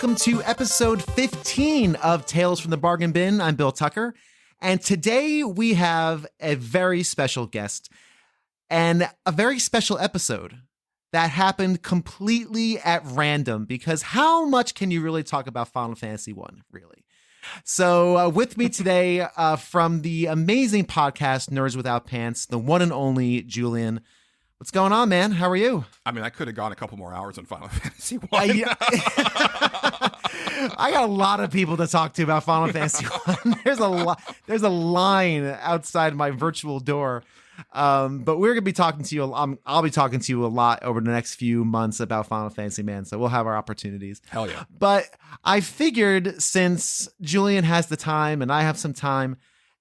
welcome to episode 15 of Tales from the Bargain Bin. I'm Bill Tucker, and today we have a very special guest and a very special episode that happened completely at random, because how much can you really talk about Final Fantasy 1, really? So with me today from the amazing podcast Nerds Without Pants, the one and only Julian. What's going on, man? How are you? I mean, I could have gone a couple more hours on Final Fantasy 1. I got a lot of people to talk to about Final Fantasy 1. There's a line outside my virtual door. But we're going to be talking to you. I'll be talking to you a lot over the next few months about Final Fantasy, man. So we'll have our opportunities. Hell yeah. But I figured, since Julian has the time and I have some time,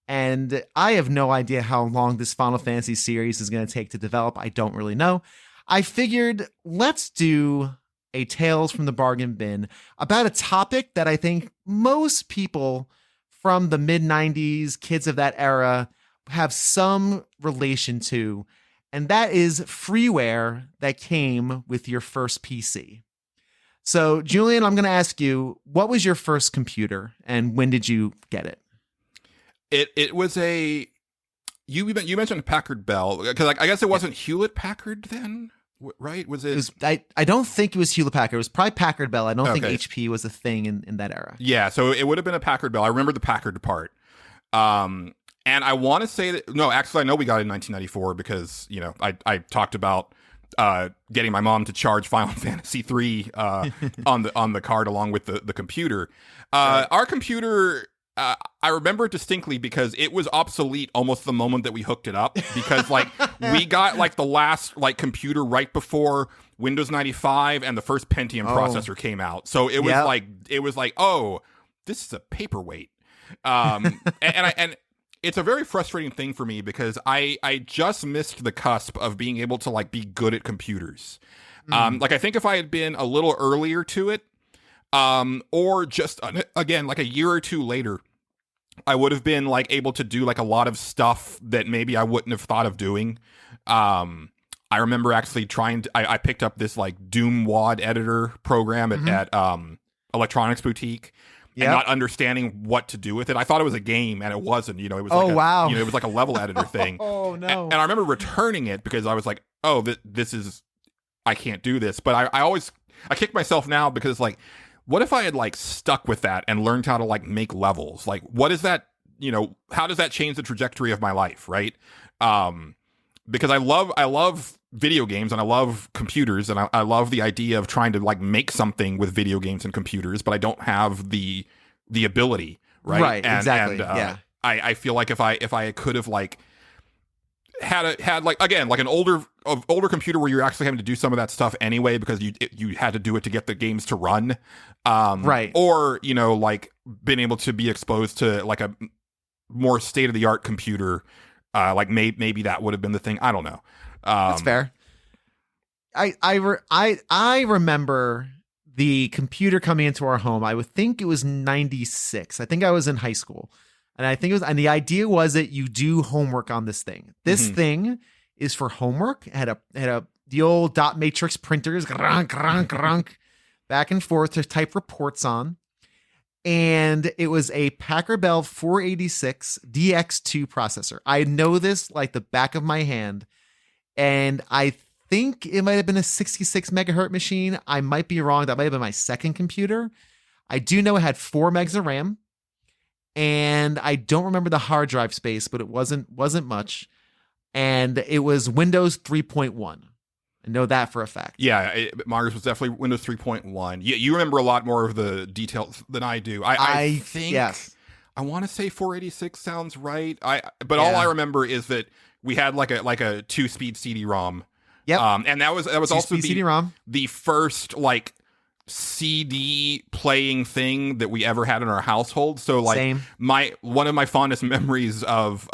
and I have no idea how long this Final Fantasy series is going to take to develop. I don't really know. I figured, let's do a Tales from the Bargain Bin about a topic that I think most people from the mid-90s, kids of that era, have some relation to, and that is freeware that came with your first PC. So, Julian, I'm going to ask you, what was your first computer and when did you get it? It was a you mentioned Packard Bell, because I guess it wasn't Hewlett Packard then, right? Was it? I don't think it was Hewlett Packard. It was probably Packard Bell. I don't think HP was a thing in that era. Yeah, so it would have been a Packard Bell. I remember the Packard part. And I want to say that actually I know we got it in 1994 because I talked about getting my mom to charge Final Fantasy 3 on the card along with the computer. Right. Our computer. I remember it distinctly because it was obsolete almost the moment that we hooked it up, because we got the last computer right before Windows 95 and the first Pentium processor came out. So it was oh, this is a paperweight. And it's a very frustrating thing for me because I just missed the cusp of being able to be good at computers. I think if I had been a little earlier to it, or just again, a year or two later, I would have been able to do a lot of stuff that maybe I wouldn't have thought of doing. I remember actually I picked up this Doom WAD editor program at Electronics Boutique. Yep. And not understanding what to do with it. I thought it was a game, and it wasn't. It was wow. It was a level editor thing. Oh no! And I remember returning it because I was like, oh, this is, I can't do this. But I kick myself now because what if I had stuck with that and learned how to make levels? What is that? How does that change the trajectory of my life? Right? Because I love video games and I love computers, and I love the idea of trying to make something with video games and computers, but I don't have the ability. Right. Right. Exactly. Yeah. I feel like if I could have had an older computer where you're actually having to do some of that stuff anyway because you had to do it to get the games to run, right? Or been able to be exposed to a more state of the art computer, maybe that would have been the thing. I don't know. That's fair. I remember the computer coming into our home. I would think it was 96. I think I was in high school. And I think it was, and the idea was that you do homework on this thing. This thing is for homework. It had the old dot matrix printers, grunk, grunk, grunk, back and forth to type reports on. And it was a Packard Bell 486 DX2 processor. I know this like the back of my hand. And I think it might have been a 66 megahertz machine. I might be wrong. That might have been my second computer. I do know it had 4 megs of RAM. And I don't remember the hard drive space, but it wasn't much. And it was Windows 3.1. I know that for a fact. Yeah, Myers was definitely Windows 3.1. You remember a lot more of the details than I do. I think, yes. I want to say 486 sounds right. All I remember is that we had like a 2-speed CD-ROM. Yep. And that was also CD-ROM. The first CD playing thing that we ever had in our household. So Same. One of my fondest memories of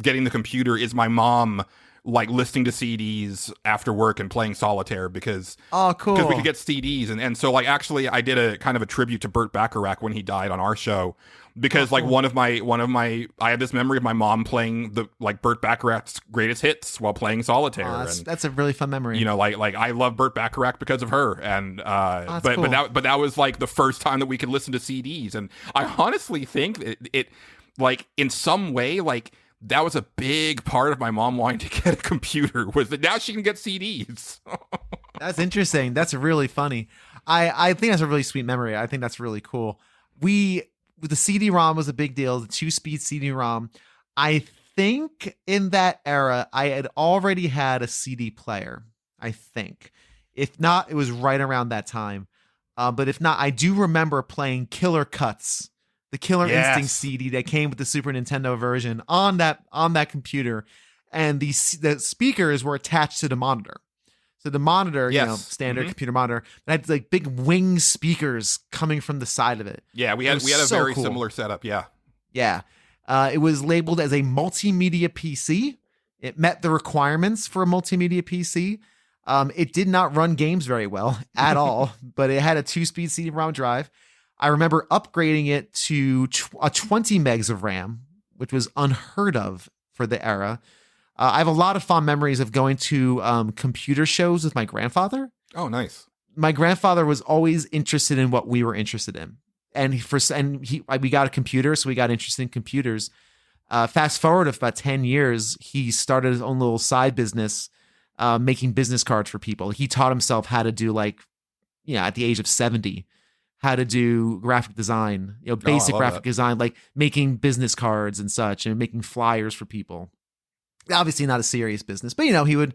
getting the computer is my mom listening to CDs after work and playing solitaire because cool. Because we could get CDs and so actually I did a kind of a tribute to Burt Bacharach when he died on our show because like one of my I have this memory of my mom playing the like Burt Bacharach's greatest hits while playing solitaire. That's a really fun memory. You know, like I love Burt Bacharach because of her, and but cool. but that was like the first time that we could listen to CDs, and I honestly think it like in some way like that was a big part of my mom wanting to get a computer, was that now she can get CDs. That's interesting. That's really funny. I think that's a really sweet memory. I think that's really cool. The CD-ROM was a big deal, the 2-speed CD-ROM. I think in that era, I had already had a CD player, I think. If not, it was right around that time. But if not, I do remember playing Killer Cuts, the Killer Instinct CD that came with the Super Nintendo version on that computer. And the speakers were attached to the monitor. So the monitor, standard computer monitor, had like big wing speakers coming from the side of it. Yeah, we had a very similar setup. Yeah. Yeah. It was labeled as a multimedia PC. It met the requirements for a multimedia PC. It did not run games very well at all, but it had a 2-speed CD-ROM drive. I remember upgrading it to a 20 megs of RAM, which was unheard of for the era. I have a lot of fond memories of going to computer shows with my grandfather. Oh, nice. My grandfather was always interested in what we were interested in. And we got a computer, so we got interested in computers. Fast forward of about 10 years, he started his own little side business, making business cards for people. He taught himself how to do at the age of 70, how to do graphic design, basic graphic design, like making business cards and such, and making flyers for people. Obviously not a serious business, but he would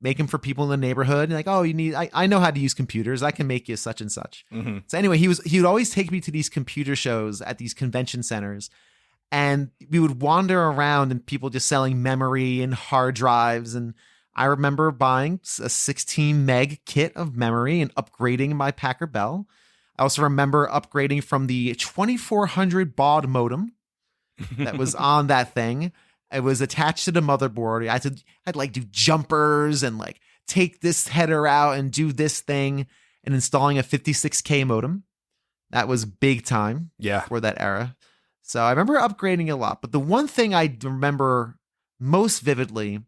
make them for people in the neighborhood. And like, oh, I know how to use computers. I can make you such and such. Mm-hmm. So anyway, he would always take me to these computer shows at these convention centers, and we would wander around and people just selling memory and hard drives. And I remember buying a 16 meg kit of memory and upgrading my Packard Bell. I also remember upgrading from the 2400 baud modem that was on that thing. It was attached to the motherboard. I'd like do jumpers and like take this header out and do this thing, and installing a 56K modem. That was big time for that era. So I remember upgrading a lot. But the one thing I remember most vividly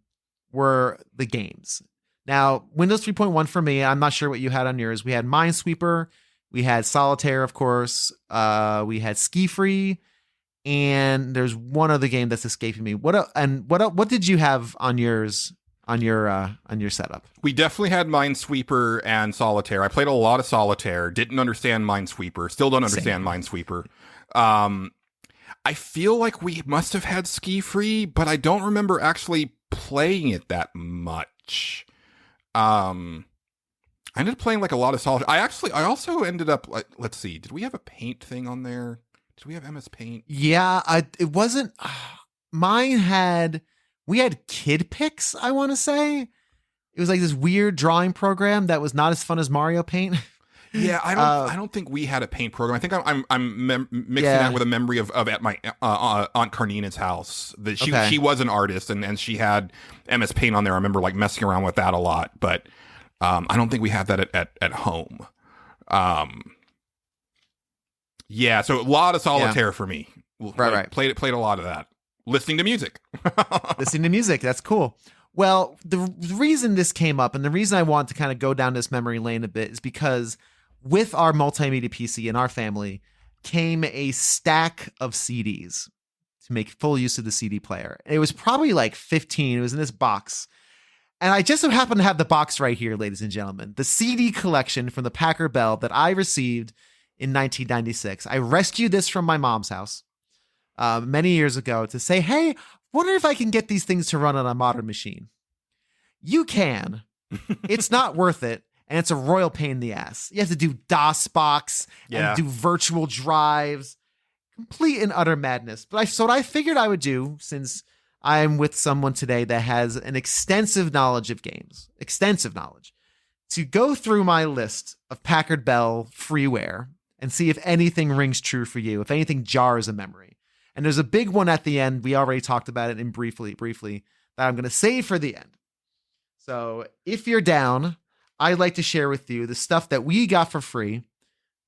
were the games. Now, Windows 3.1 for me, I'm not sure what you had on yours. We had Minesweeper. We had Solitaire, of course. We had Ski Free. And there's one other game that's escaping me. What did you have on yours on your setup? We definitely had Minesweeper and Solitaire. I played a lot of Solitaire. Didn't understand Minesweeper. Still don't understand Minesweeper. I feel like we must have had Ski Free, but I don't remember actually playing it that much. I ended up playing like a lot of Solitaire. I also ended up like, let's see, did we have a paint thing on there? Did we have MS Paint? Yeah, it wasn't. Mine we had Kid Pix, I want to say. It was like this weird drawing program that was not as fun as Mario Paint. Yeah, I don't think we had a paint program. I think I'm mixing that with a memory of at my Aunt Carnina's house. That she was an artist and she had MS Paint on there. I remember like messing around with that a lot, but I don't think we had that at home. Yeah, so a lot of Solitaire for me. Right. Played a lot of that. Listening to music. That's cool. Well, the reason this came up and the reason I want to kind of go down this memory lane a bit is because with our multimedia PC in our family came a stack of CDs to make full use of the CD player. It was probably like 15. It was in this box. And I just so happen to have the box right here, ladies and gentlemen. The CD collection from the Packard Bell that I received in 1996. I rescued this from my mom's house many years ago to say, hey, wonder if I can get these things to run on a modern machine. You can. It's not worth it. And it's a royal pain in the ass. You have to do DOSBox and do virtual drives. Complete and utter madness. But so what I figured I would do, since I'm with someone today that has an extensive knowledge of games, to go through my list of Packard Bell freeware and see if anything rings true for you, if anything jars a memory. And there's a big one at the end. We already talked about it in briefly, that I'm going to save for the end. So if you're down, I'd like to share with you the stuff that we got for free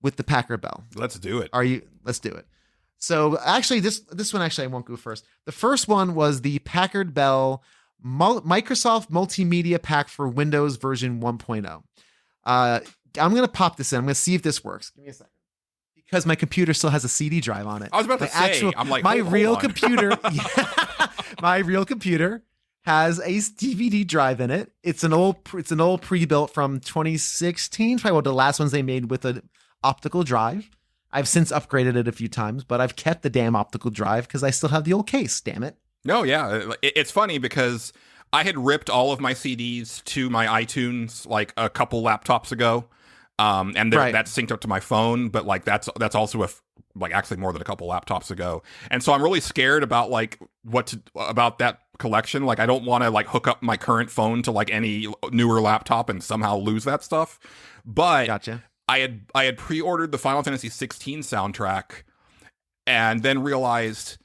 with the Packard Bell. Let's do it. Let's do it. So actually, this one actually I won't go first. The first one was the Packard Bell Microsoft Multimedia Pack for Windows version 1.0. I'm gonna pop this in. I'm gonna see if this works. Give me a second, because my computer still has a CD drive on it. I was about to say, I'm like, my hold real on. computer. My real computer has a DVD drive in it. It's an old pre-built from 2016, probably one of the last ones they made with an optical drive. I've since upgraded it a few times, but I've kept the damn optical drive because I still have the old case, damn it. No, yeah. It's funny because I had ripped all of my CDs to my iTunes like a couple laptops ago. And that's synced up to my phone, but like that's also actually more than a couple laptops ago. And so I'm really scared about like about that collection. Like I don't want to like hook up my current phone to like any newer laptop and somehow lose that stuff. But gotcha. I had pre-ordered the Final Fantasy 16 soundtrack and then realized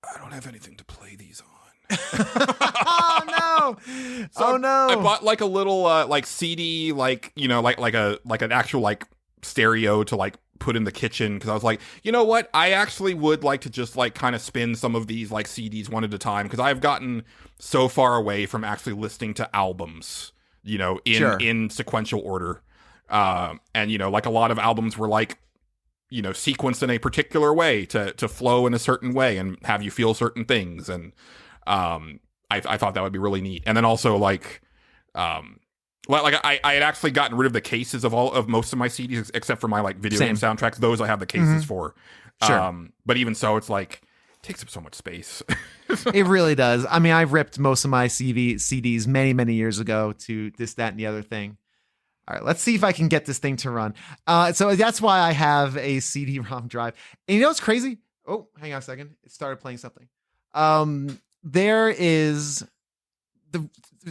I don't have anything to play these on. Oh no! So I bought like a little like CD, like like an actual like stereo to like put in the kitchen, because I was like, you know what? I actually would like to just like kind of spin some of these like CDs one at a time, because I've gotten so far away from actually listening to albums, in sequential order. And like a lot of albums were like, sequenced in a particular way to flow in a certain way and have you feel certain things. And I thought that would be really neat. And then also like, I had actually gotten rid of the cases of most of my CDs except for my like video game soundtracks. Those I have the cases for. Sure. But even so, it's like it takes up so much space. It really does. I mean, I've ripped most of my CDs many, many years ago to this, that, and the other thing. All right, let's see if I can get this thing to run. So that's why I have a CD-ROM drive. And you know what's crazy? Oh, hang on a second. It started playing something.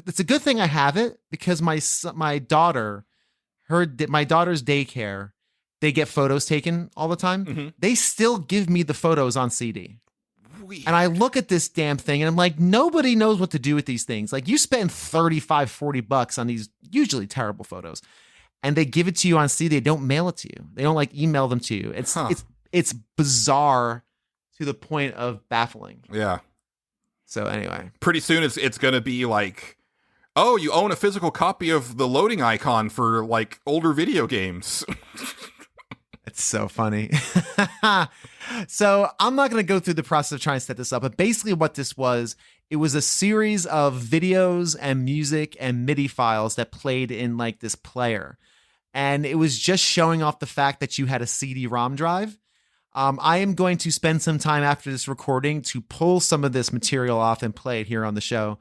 It's a good thing I have it, because my daughter's daycare, they get photos taken all the time. Mm-hmm. They still give me the photos on CD. Weird. And I look at this damn thing and I'm like, nobody knows what to do with these things. Like, you spend $35-$40 on these usually terrible photos, and they give it to you on CD. They don't mail it to you. They don't like email them to you. It's bizarre to the point of baffling. Yeah. So anyway, pretty soon it's going to be like, oh, you own a physical copy of the loading icon for like older video games. It's so funny. So I'm not going to go through the process of trying to set this up, but basically what this was, it was a series of videos and music and MIDI files that played in like this player. And it was just showing off the fact that you had a CD-ROM drive. I am going to spend some time after this recording to pull some of this material off and play it here on the show.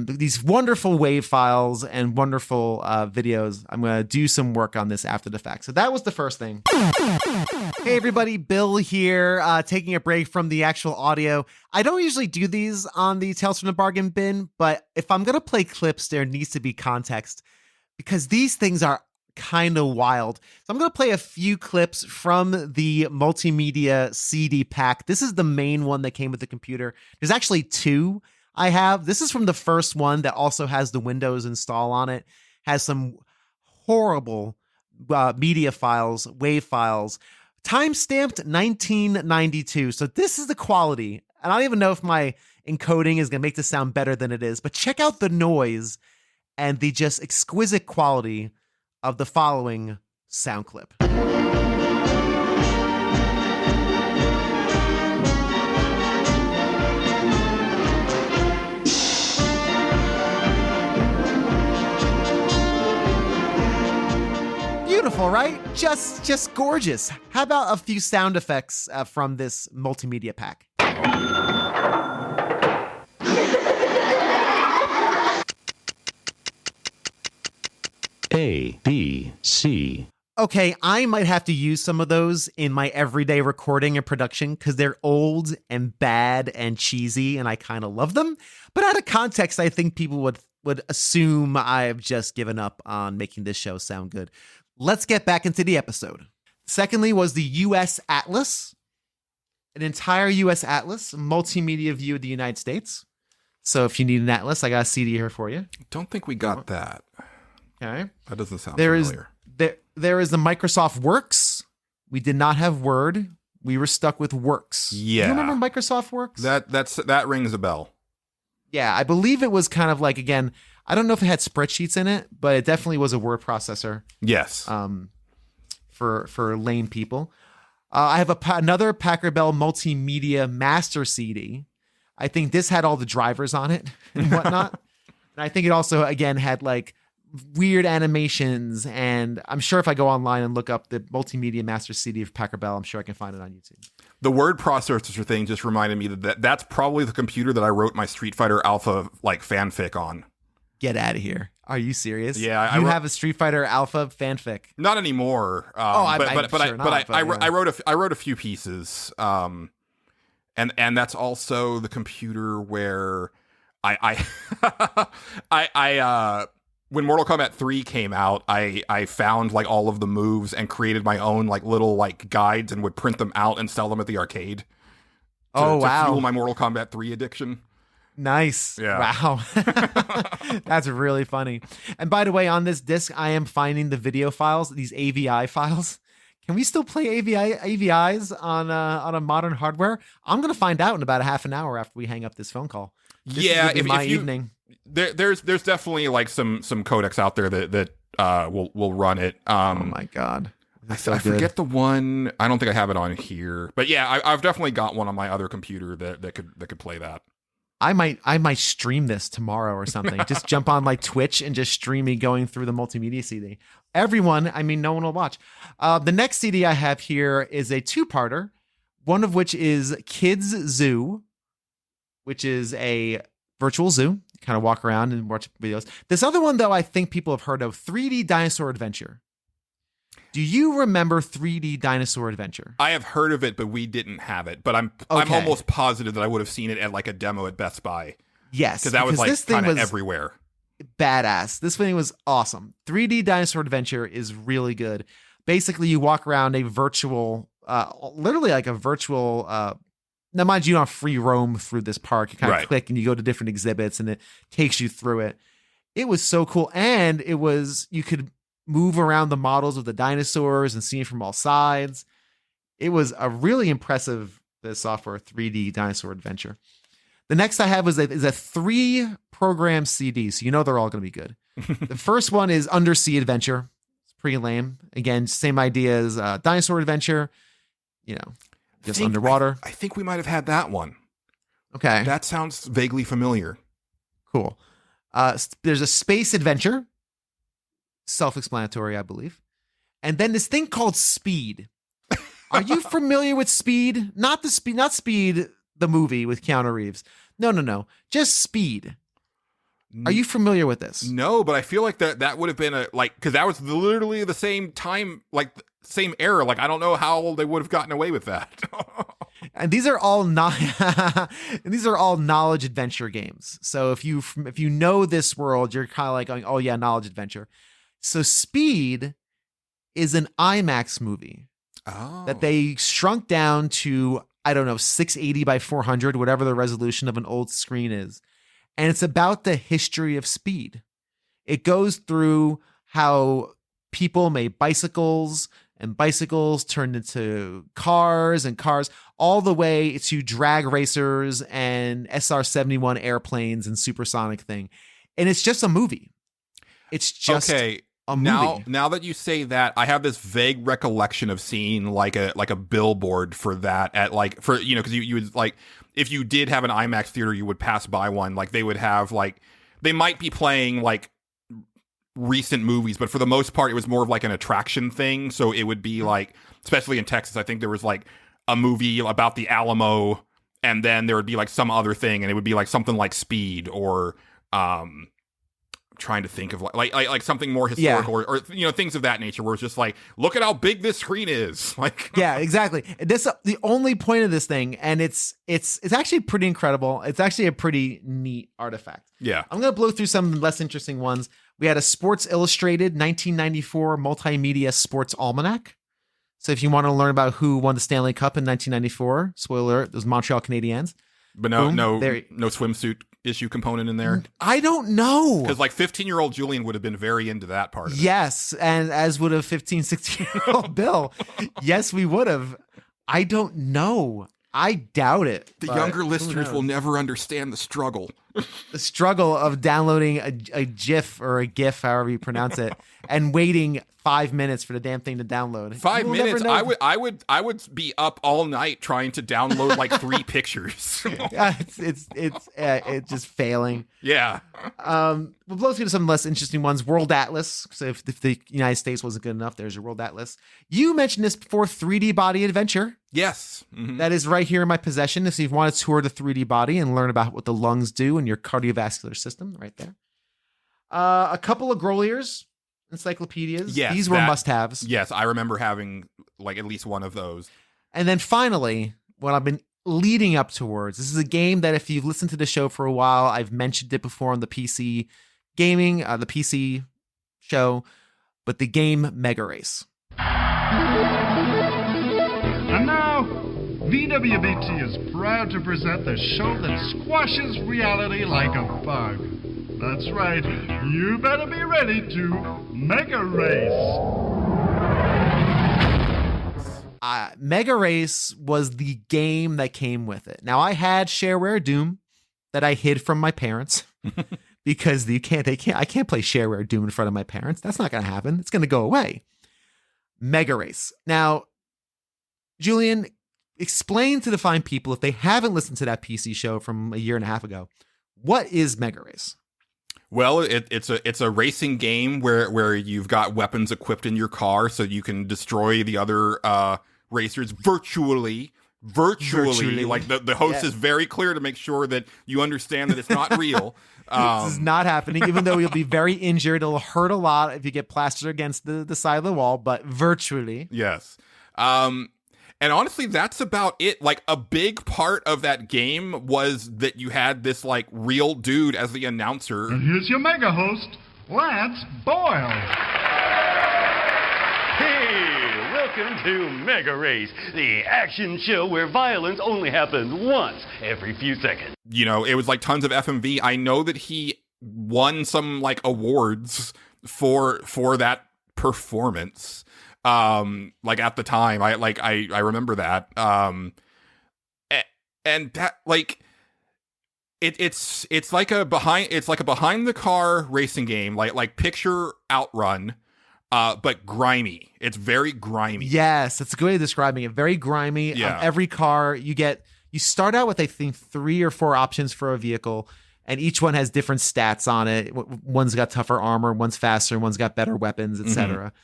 These wonderful WAV files and wonderful videos. I'm going to do some work on this after the fact. So that was the first thing. Hey everybody, Bill here, taking a break from the actual audio. I don't usually do these on the Tales from the Bargain Bin, but if I'm going to play clips, there needs to be context, because these things are kind of wild. So I'm going to play a few clips from the multimedia CD pack. This is the main one that came with the computer. There's actually two I have. This is from the first one that also has the Windows install on it. Has some horrible media files, WAV files, time-stamped 1992. So this is the quality. And I don't even know if my encoding is going to make this sound better than it is, but check out the noise and the just exquisite quality of the following sound clip. Beautiful, right? Just gorgeous. How about a few sound effects from this multimedia pack? A, B, C. Okay, I might have to use some of those in my everyday recording and production because they're old and bad and cheesy, and I kind of love them. But out of context, I think people would assume I've just given up on making this show sound good. Let's get back into the episode. Secondly was the U.S. Atlas, an entire U.S. Atlas, multimedia view of the United States. So if you need an atlas, I got a CD here for you. Don't think we got that. Okay. That doesn't sound familiar. There is the Microsoft Works. We did not have Word. we were stuck with Works. Yeah. Do you remember Microsoft Works? That rings a bell. Yeah, I believe it was kind of like, again, I don't know if it had spreadsheets in it, but it definitely was a word processor. Yes. For lame people. I have another Packard Bell multimedia master CD. I think this had all the drivers on it and whatnot. And I think it also, again, had like weird animations. And I'm sure if I go online and look up the multimedia master CD of Packard Bell, I'm sure I can find it on YouTube. The word processor thing just reminded me that's probably the computer that I wrote my Street Fighter Alpha like fanfic on. Get out of here. Are you serious? Yeah, you have a Street Fighter Alpha fanfic. Not anymore. I wrote a few pieces. And that's also the computer where I when Mortal Kombat 3 came out, I found like all of the moves and created my own like little like guides and would print them out and sell them at the arcade. To fuel my Mortal Kombat 3 addiction. Nice. Yeah. Wow. That's really funny. And by the way, on this disc, I am finding the video files, these AVI files. Can we still play AVIs on a modern hardware? I'm going to find out in about a half an hour after we hang up this phone call. This is my evening. There's definitely like some codecs out there that will run it. Oh my God. I forget the one. I don't think I have it on here, but yeah, I've definitely got one on my other computer that could play that. I might stream this tomorrow or something. Just jump on like Twitch and just stream me going through the multimedia CD. Everyone, I mean, no one will watch. The next CD I have here is a two-parter, one of which is Kids Zoo, which is a virtual zoo. You kind of walk around and watch videos. This other one, though, I think people have heard of, 3D Dinosaur Adventure. Do you remember 3D Dinosaur Adventure? I have heard of it, but we didn't have it. But I'm almost positive that I would have seen it at like a demo at Best Buy. Yes, because that was like kind of everywhere. Badass. This thing was awesome. 3D Dinosaur Adventure is really good. Basically, you walk around a virtual, literally like a virtual. Now, mind you, don't free roam through this park. You kind of click and you go to different exhibits, and it takes you through it. It was so cool, and you could move around the models of the dinosaurs and see it from all sides. It was a really impressive software 3D Dinosaur Adventure. The next I have is a 3-program CD, so you know they're all going to be good. The first one is Undersea Adventure. It's pretty lame. Again, same idea as Dinosaur Adventure. You know, just underwater. I think we might have had that one. Okay. That sounds vaguely familiar. Cool. There's a Space Adventure. Self-explanatory, I believe. And then this thing called Speed. Are you familiar with Speed? Not Speed, the movie with Keanu Reeves. No. Just Speed. Are you familiar with this? No, but I feel like that would have been because that was literally the same time, like same era. Like I don't know how they would have gotten away with that. And these are all knowledge adventure games. So if you know this world, you're kind of like going, oh yeah, knowledge adventure. So Speed is an IMAX movie that they shrunk down to, I don't know, 680 by 400, whatever the resolution of an old screen is. And it's about the history of speed. It goes through how people made bicycles and bicycles turned into cars and cars, all the way to drag racers and SR-71 airplanes and supersonic thing. And it's just a movie. It's just a movie. Now that you say that, I have this vague recollection of seeing like a billboard for that at because you would like, if you did have an IMAX theater, you would pass by one. Like they would have they might be playing like recent movies, but for the most part, it was more of like an attraction thing. So it would be like, especially in Texas, I think there was like a movie about the Alamo, and then there would be like some other thing, and it would be like something like Speed or trying to think of like something more historical or things of that nature, where it's just like, look at how big this screen is. Like yeah, exactly. This the only point of this thing, and it's actually pretty incredible. It's actually a pretty neat artifact. Yeah, I'm gonna blow through some less interesting ones. We had a Sports Illustrated 1994 multimedia sports almanac. So if you want to learn about who won the Stanley Cup in 1994, spoiler alert, it was Montreal Canadiens. But no swimsuit issue component in there. I don't know. Because like 15-year-old Julian would have been very into that part of it. Yes, and as would have 16-year-old Bill. Yes, we would have. I don't know. I doubt it. The younger listeners will never understand the struggle. The struggle of downloading a GIF or a GIF, however you pronounce it, and waiting 5 minutes for the damn thing to download. 5 minutes? I would be up all night trying to download like 3 pictures. Yeah, it's just failing. Yeah. We'll let's get to some less interesting ones. World Atlas. So if the United States wasn't good enough, there's your World Atlas. You mentioned this before, 3D Body Adventure. Yes. Mm-hmm. That is right here in my possession. If you want to tour the 3D body and learn about what the lungs do and your cardiovascular system, right there. A couple of Groliers encyclopedias. Yes, these were must-haves. Yes, I remember having like at least one of those. And then finally, what I've been leading up towards, this is a game that if you've listened to the show for a while, I've mentioned it before on the PC gaming, the PC show, but the game Mega Race. And now, VWBT is proud to present the show that squashes reality like a bug. That's right, you better be ready to Mega Race. Mega Race was the game that came with it. Now, I had Shareware Doom that I hid from my parents because I can't play Shareware Doom in front of my parents. That's not going to happen. It's going to go away. Mega Race. Now, Julian, explain to the fine people, if they haven't listened to that PC show from a year and a half ago, what is Mega Race? Well, it's a racing game where you've got weapons equipped in your car so you can destroy the other racers virtually. Like the host is very clear to make sure that you understand that it's not real. This is not happening, even though you'll be very injured. It'll hurt a lot if you get plastered against the side of the wall, but virtually. Yes. And honestly, that's about it. Like, a big part of that game was that you had this, like, real dude as the announcer. And here's your mega host, Lance Boyle. Hey, welcome to Mega Race, the action show where violence only happens once every few seconds. You know, it was like tons of FMV. I know that he won some, like, awards for that performance. Like at the time, I remember that. And that, like, it's like a behind the car racing game, like picture Outrun, but grimy. It's very grimy. Yes, that's a good way of describing it. Very grimy. Yeah. Every car you start out with, I think, 3 or 4 options for a vehicle, and each one has different stats on it. One's got tougher armor, one's faster, one's got better weapons, etc.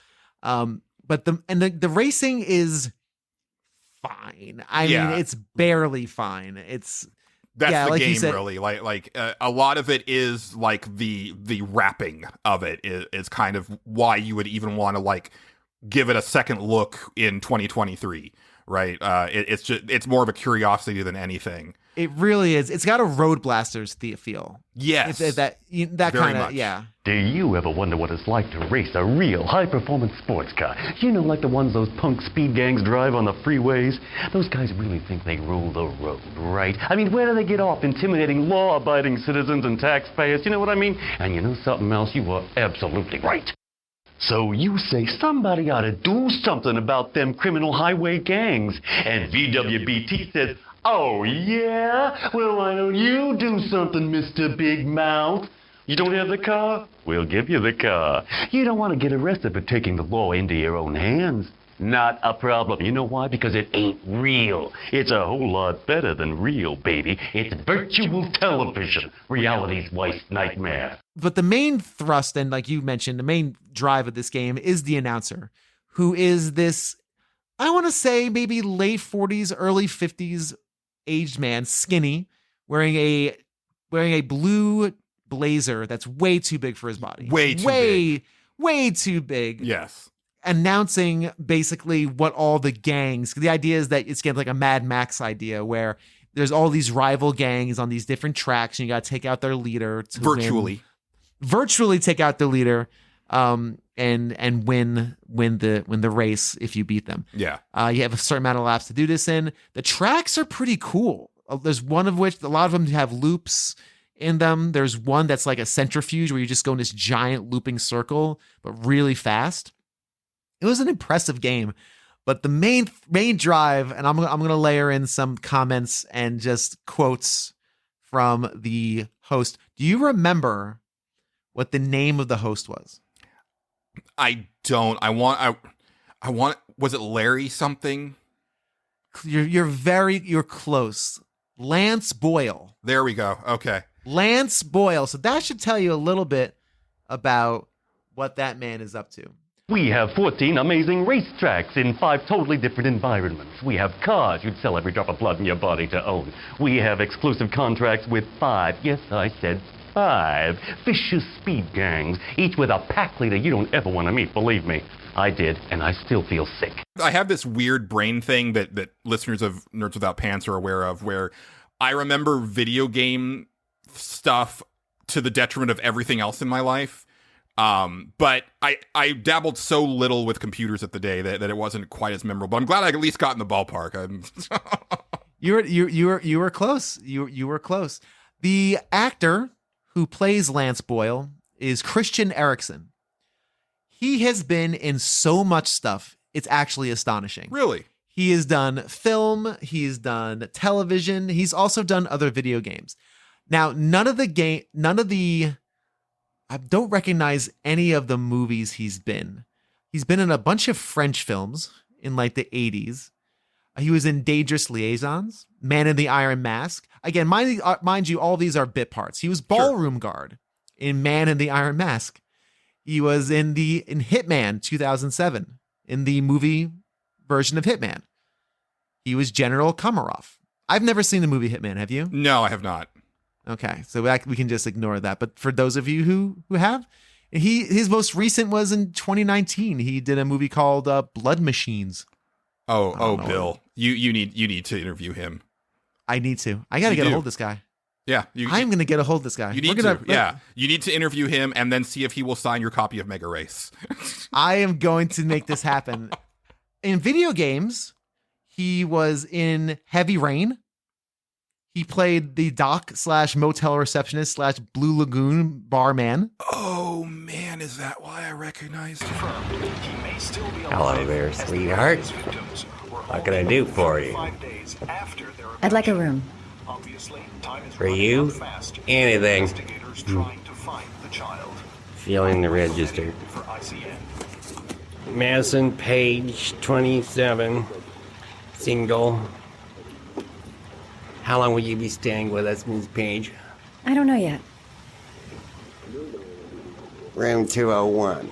But the racing is fine. I mean, it's barely fine. That's the like game, you said, really. Like a lot of it is like the wrapping of it is kind of why you would even want to like give it a second look in 2023, right? It's more of a curiosity than anything. It really is. It's got a Road Blasters feel. Yes, that kind of, yeah. Do you ever wonder what it's like to race a real high-performance sports car? You know, like the ones those punk speed gangs drive on the freeways? Those guys really think they rule the road, right? I mean, where do they get off intimidating law-abiding citizens and taxpayers? You know what I mean? And you know something else? You are absolutely right. So you say somebody ought to do something about them criminal highway gangs. And VWBT says, oh, yeah? Well, why don't you do something, Mr. Big Mouth? You don't have the car? We'll give you the car. You don't want to get arrested for taking the law into your own hands. Not a problem. You know why? Because it ain't real. It's a whole lot better than real, baby. It's virtual television. Reality's worst nightmare. But the main thrust, and like you mentioned, the main drive of this game is the announcer, who is this, I want to say maybe late 40s, early 50s aged man, skinny, wearing a blue blazer that's way too big for his body. Way too big. Yes. Announcing basically what all the gangs, the idea is that it's getting like a Mad Max idea where there's all these rival gangs on these different tracks and you got to take out their leader to virtually take out the leader and win the race if you beat them. Yeah. You have a certain amount of laps to do this in. The tracks are pretty cool. There's one of which a lot of them have loops in them. There's one that's like a centrifuge where you just go in this giant looping circle, but really fast. It was an impressive game, But the main drive, and I'm gonna layer in some comments and just quotes from the host. Do you remember what the name of the host was? I don't. I want. Was it Larry something? You're close. Lance Boyle. There we go. Okay. Lance Boyle. So that should tell you a little bit about what that man is up to. We have 14 amazing racetracks in 5 totally different environments. We have cars you'd sell every drop of blood in your body to own. We have exclusive contracts with 5, yes, I said 5, vicious speed gangs, each with a pack leader you don't ever want to meet, believe me. I did, and I still feel sick. I have this weird brain thing that listeners of Nerds Without Pants are aware of, where I remember video game stuff to the detriment of everything else in my life. But I dabbled so little with computers at the day that it wasn't quite as memorable. But I'm glad I at least got in the ballpark. You were close. You were close. The actor who plays Lance Boyle is Christian Eriksen. He has been in so much stuff. It's actually astonishing. Really? He has done film. He's done television. He's also done other video games. Now, I don't recognize any of the movies he's been. He's been in a bunch of French films in like the 80s. He was in Dangerous Liaisons, Man in the Iron Mask. Again, mind you, all these are bit parts. He was ballroom guard in Man in the Iron Mask. He was in Hitman 2007, in the movie version of Hitman. He was General Komarov. I've never seen the movie Hitman. Have you? No, I have not. Okay, so we can just ignore that. But for those of you who have, his most recent was in 2019. He did a movie called Blood Machines. Bill, you need to interview him. I need to. I got to get a hold of this guy. Yeah, I'm going to get a hold of this guy. You need you need to interview him and then see if he will sign your copy of Mega Race. I am going to make this happen. In video games, he was in Heavy Rain. He played the dock/motel receptionist /Blue Lagoon barman. Oh man, is that why I recognized him? Hello there, sweetheart. What can I do for you? I'd like a room. For you? Anything. Feeling the register. Madison Page, 27. Single. How long will you be staying with us, Ms. Page? I don't know yet. Room 201.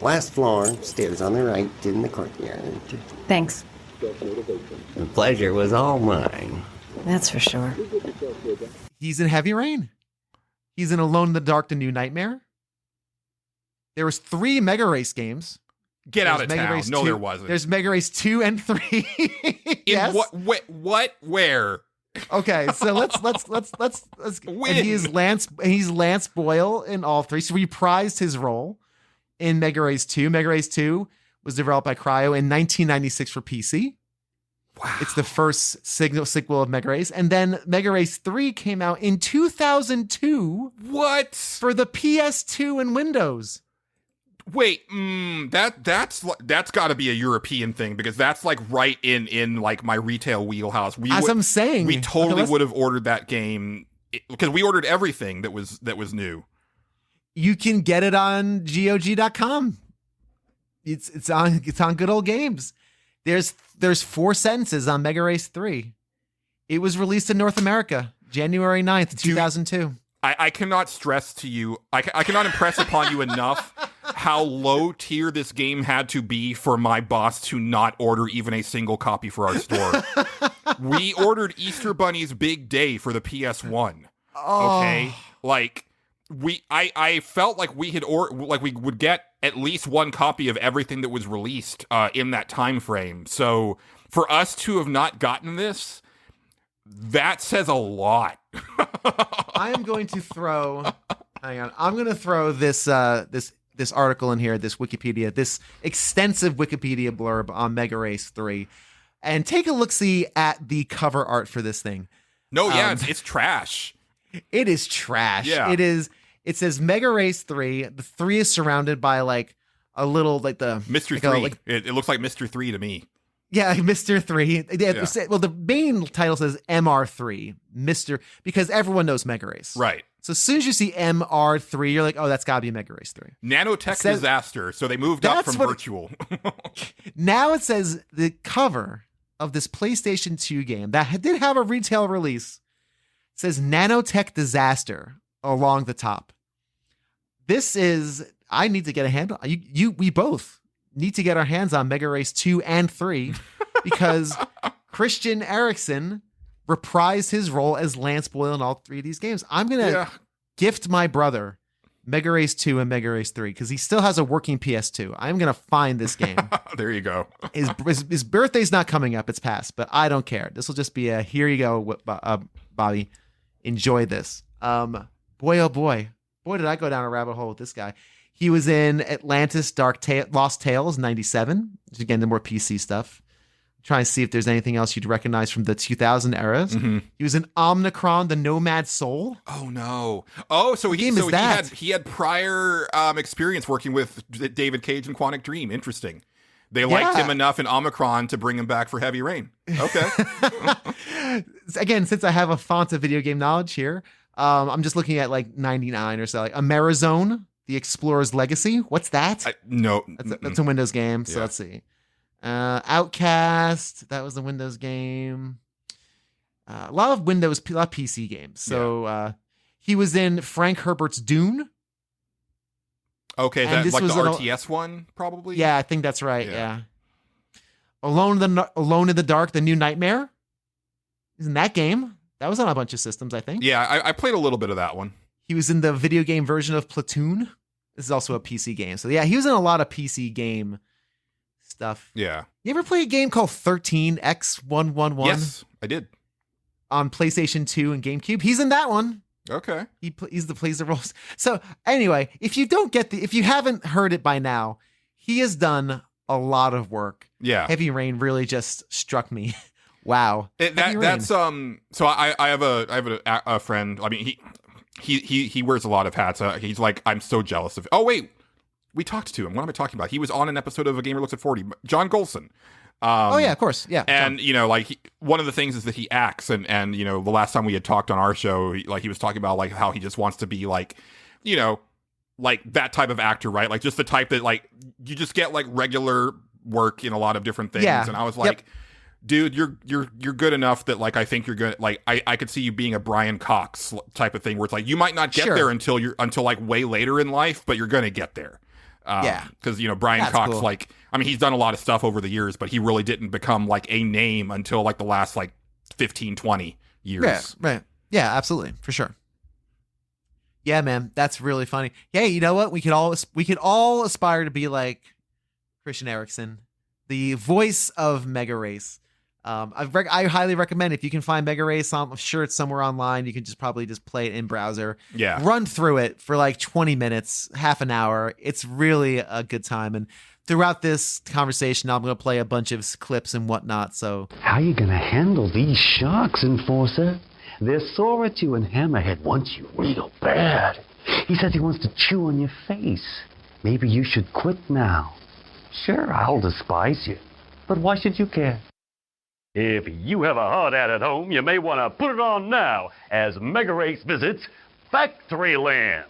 Last floor, stairs on the right, in the courtyard. Thanks. The pleasure was all mine. That's for sure. He's in Heavy Rain. He's in Alone in the Dark, The New Nightmare. There was 3 Mega Race games. Get out of town. No, there wasn't. There's Mega Race 2 and 3. Yes. In what? Where? Okay, so let's and he's Lance Boyle in all 3. So he reprised his role in Mega Race 2. Mega Race 2 was developed by Cryo in 1996 for PC. Wow. It's the first sequel of Mega Race. And then Mega Race 3 came out in 2002. What? For the PS2 and Windows. Wait, that's got to be a European thing, because that's like right in like my retail wheelhouse. I'm saying, we totally would have ordered that game because we ordered everything that was new. You can get it on GOG.com. It's on Good Old Games. There's 4 sentences on Mega Race 3. It was released in North America, January 9th, 2002. I cannot stress to you, I cannot impress upon you enough how low tier this game had to be for my boss to not order even a single copy for our store. We ordered Easter Bunny's Big Day for the PS1. Oh. Okay? Like, I felt like we would get at least one copy of everything that was released in that time frame. So for us to have not gotten this, that says a lot. I am going to throw. Hang on. I'm going to throw this article in here, this Wikipedia, this extensive Wikipedia blurb on Mega Race 3, and take a look-see at the cover art for this thing. No, yeah, it's trash. It is trash. Yeah. It is. It says Mega Race 3. The 3 is surrounded by like a little like the Mr. like 3. Like, it looks like Mr. 3 to me. Yeah, Mr. 3. Yeah. Well, the main title says MR3, Mr. because everyone knows Mega Race. Right. So as soon as you see MR3, you're like, oh, that's got to be Mega Race 3. Nanotech disaster. So they moved up from virtual. Now it says the cover of this PlayStation 2 game that did have a retail release says Nanotech disaster along the top. I need to get a handle. We both need to get our hands on Mega Race 2 and 3 because Christian Eriksen reprised his role as Lance Boyle in all 3 of these games. I'm going to gift my brother Mega Race 2 and Mega Race 3 because he still has a working PS2. I'm going to find this game. There you go. His birthday's not coming up. It's past, but I don't care. This will just be a, here you go, Bobby. Enjoy this. Boy, oh boy. Boy, did I go down a rabbit hole with this guy. He was in Atlantis Lost Tales 97, which again, the more PC stuff. Trying to see if there's anything else you'd recognize from the 2000 eras. Mm-hmm. He was in Omnicron, the Nomad Soul. Oh no! Oh, so he had prior experience working with David Cage and Quantic Dream. Interesting. They liked him enough in Omicron to bring him back for Heavy Rain. Okay. Again, since I have a font of video game knowledge here, I'm just looking at like 99 or so. Like Amerizone, The Explorer's Legacy. What's that? No, that's a Windows game. So let's see. Outcast, that was the Windows game. A lot of PC games. So he was in Frank Herbert's Dune. Okay, that's like the RTS one, probably. Yeah, I think that's right. Yeah. Alone in the Dark, the New Nightmare. He's in that game. That was on a bunch of systems, I think. Yeah, I played a little bit of that one. He was in the video game version of Platoon. This is also a PC game. So yeah, he was in a lot of PC game stuff. Yeah. You ever play a game called 13X111? Yes, I did. On PlayStation 2 and GameCube. He's in that one. Okay. Plays the roles. So anyway, if you haven't heard it by now, he has done a lot of work. Yeah. Heavy Rain really just struck me. Wow. That's so I have a friend. I mean, he wears a lot of hats. He's like, I'm so jealous of. Oh wait. We talked to him. What am I talking about? He was on an episode of A Gamer Looks at 40. John Golson. Oh yeah, of course. Yeah. And one of the things is that he acts, and the last time we had talked on our show, he was talking about like how he just wants to be like, like that type of actor, right? Like just the type that like you just get like regular work in a lot of different things. Yeah. And I was like, dude, you're good enough that like I think you're good. Like I could see you being a Brian Cox type of thing where it's like you might not get there until like way later in life, but you're gonna get there. Because Brian Cox, cool. Like, I mean, he's done a lot of stuff over the years, but he really didn't become like a name until like the last like 15, 20 years. Right. Yeah, absolutely, for sure. Yeah, man, that's really funny. Hey, you know what? We could all aspire to be like Christian Eriksen, the voice of Mega Race. I highly recommend if you can find Mega Race. I'm sure it's somewhere online. You can probably play it in browser. Yeah. Run through it for like 20 minutes, half an hour. It's really a good time. And throughout this conversation, I'm going to play a bunch of clips and whatnot. So how are you going to handle these sharks, Enforcer? They're sore at you, and Hammerhead wants you real bad. He says he wants to chew on your face. Maybe you should quit now. Sure, I'll despise you, but why should you care? If you have a hard hat at home, you may want to put it on now as Mega Race visits Factoryland.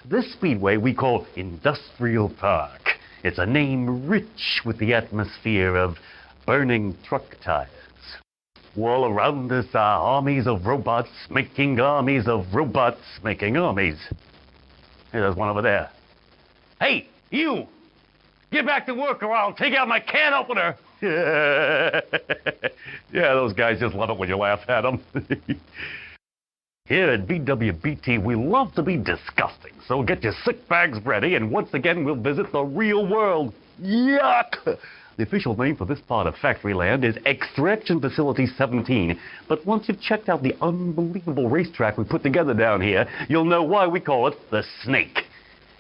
This speedway we call Industrial Park. It's a name rich with the atmosphere of burning truck tires. All around us are armies of robots making armies of robots making armies. Hey, there's one over there. Hey, you! Get back to work or I'll take out my can opener! Yeah, those guys just love it when you laugh at them. Here at BWBT, we love to be disgusting, so get your sick bags ready, and once again, we'll visit the real world. Yuck! The official name for this part of Factoryland is Extraction Facility 17, but once you've checked out the unbelievable racetrack we put together down here, you'll know why we call it the Snake.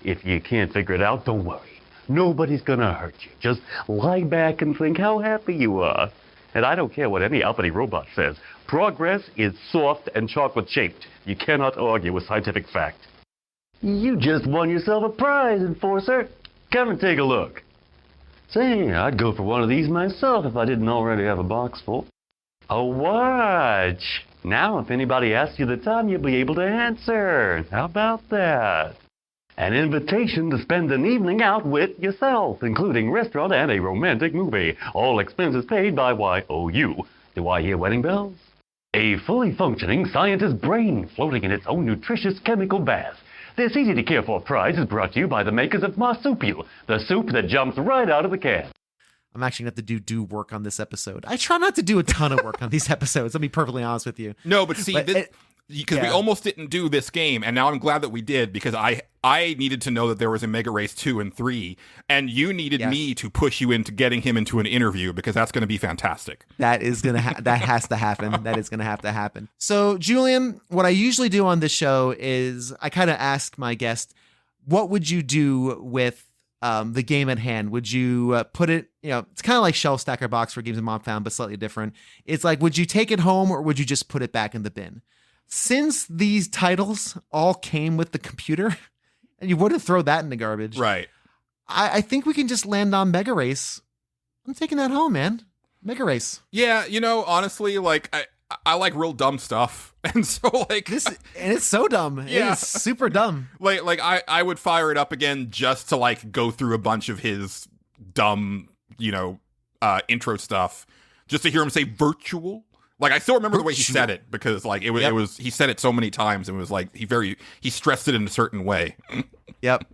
If you can't figure it out, don't worry. Nobody's gonna hurt you. Just lie back and think how happy you are. And I don't care what any uppity robot says. Progress is soft and chocolate-shaped. You cannot argue with scientific fact. You just won yourself a prize, Enforcer. Come and take a look. Say, I'd go for one of these myself if I didn't already have a box full. A watch! Now, if anybody asks you the time, you'll be able to answer. How about that? An invitation to spend an evening out with yourself, including restaurant and a romantic movie. All expenses paid by YOU. Do I hear wedding bells? A fully functioning scientist brain floating in its own nutritious chemical bath. This easy-to-care-for prize is brought to you by the makers of Marsupial, the soup that jumps right out of the can. I'm actually going to have to do work on this episode. I try not to do a ton of work on these episodes. I'll be perfectly honest with you. No, but see, because we almost didn't do this game, and now I'm glad that we did, because I needed to know that there was a Mega Race 2 and 3, and you needed me to push you into getting him into an interview, because that's going to be fantastic. That is going to that has to happen. That is going to have to happen. So, Julian, what I usually do on this show is I kind of ask my guest, what would you do with the game at hand? Would you put it, it's kind of like Shelf Stacker Box for Games that Mom Found, but slightly different. It's like, would you take it home or would you just put it back in the bin? Since these titles all came with the computer, and you wouldn't throw that in the garbage. Right. I think we can just land on Mega Race. I'm taking that home, man. Mega Race. Yeah, honestly, like, I like real dumb stuff. And so, like... and it's so dumb. Yeah. It's super dumb. Like I would fire it up again just to, like, go through a bunch of his dumb, intro stuff. Just to hear him say virtual. Like, I still remember the way he said it, because, like, it was he said it so many times, and it was like he stressed it in a certain way. Yep.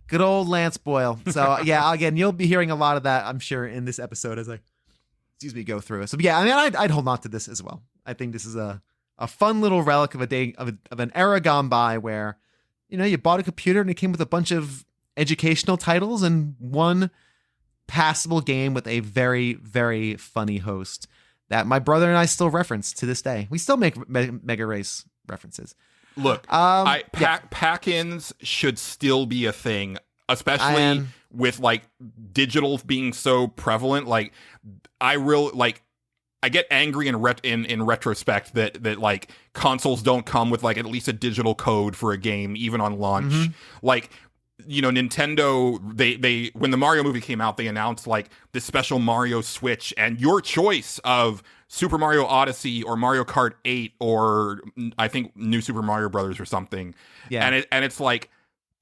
Good old Lance Boyle. So yeah, again, you'll be hearing a lot of that, I'm sure, in this episode as I go through it. So yeah, I mean, I'd hold on to this as well. I think this is a fun little relic of a day of an era gone by where, you bought a computer and it came with a bunch of educational titles and one passable game with a very, very funny host that my brother and I still reference to this day. We still make Mega Race references. Look, pack-ins should still be a thing, especially with, like, digital being so prevalent. Like, I get angry in retrospect that like consoles don't come with, like, at least a digital code for a game, even on launch. Mm-hmm. Like, Nintendo, they when the Mario movie came out, they announced, like, this special Mario Switch, and your choice of Super Mario Odyssey or Mario Kart 8 or I think New Super Mario Brothers or something. Yeah. And it's like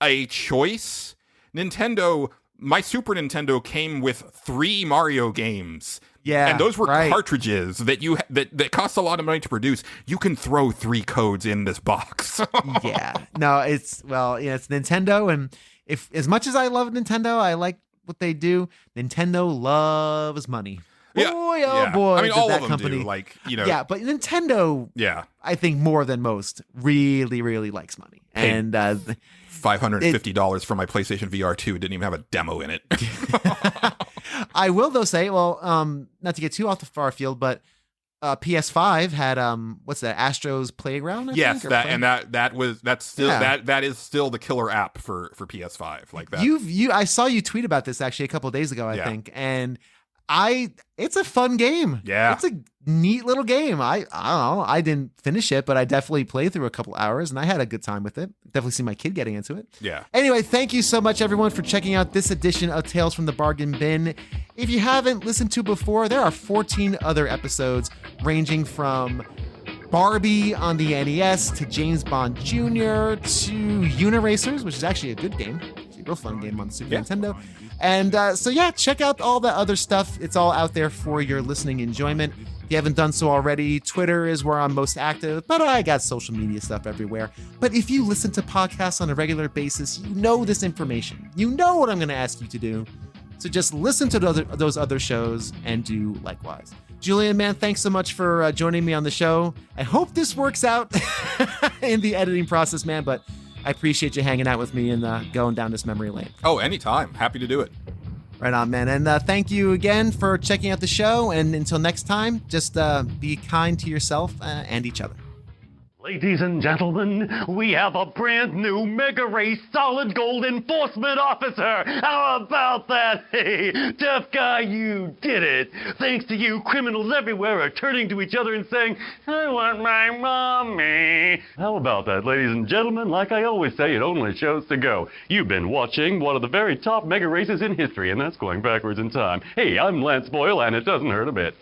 a choice. My Super Nintendo came with 3 Mario games. Yeah. And those were cartridges that cost a lot of money to produce. You can throw 3 codes in this box. Yeah. No, it's Nintendo, and if as much as I love Nintendo, I like what they do. Nintendo loves money. Yeah. Boy, oh boy. I mean, all that of them company do. Like, Yeah, but Nintendo, I think more than most, really, really likes money. And $550 for my PlayStation VR 2 didn't even have a demo in it. I will, though, say, well, not to get too off the far field, but PS5 had what's that? Astro's Playground. Yes, that is still the killer app for PS5. Like that. I saw you tweet about this actually a couple of days ago, I think, and it's a fun game. Yeah, it's a neat little game. I don't know. I didn't finish it, but I definitely played through a couple hours, and I had a good time with it. Definitely see my kid getting into it. Yeah. Anyway, thank you so much, everyone, for checking out this edition of Tales from the Bargain Bin. If you haven't listened to before, there are 14 other episodes ranging from Barbie on the NES to James Bond Jr. to Uniracers, which is actually a good game. It's a real fun game on the Super Nintendo. And check out all the other stuff. It's all out there for your listening enjoyment. If you haven't done so already, Twitter is where I'm most active, but I got social media stuff everywhere. But if you listen to podcasts on a regular basis, you know this information. You know what I'm going to ask you to do. So just listen to those other shows and do likewise. Julian, man, thanks so much for joining me on the show. I hope this works out in the editing process, man, but I appreciate you hanging out with me and going down this memory lane. Oh, anytime. Happy to do it. Right on, man. And thank you again for checking out the show. And until next time, just be kind to yourself and each other. Ladies and gentlemen, we have a brand new Mega Race Solid Gold Enforcement Officer! How about that? Hey, tough guy, you did it! Thanks to you, criminals everywhere are turning to each other and saying, I want my mommy. How about that, ladies and gentlemen? Like I always say, it only shows to go. You've been watching one of the very top Mega Races in history, and that's going backwards in time. Hey, I'm Lance Boyle, and it doesn't hurt a bit.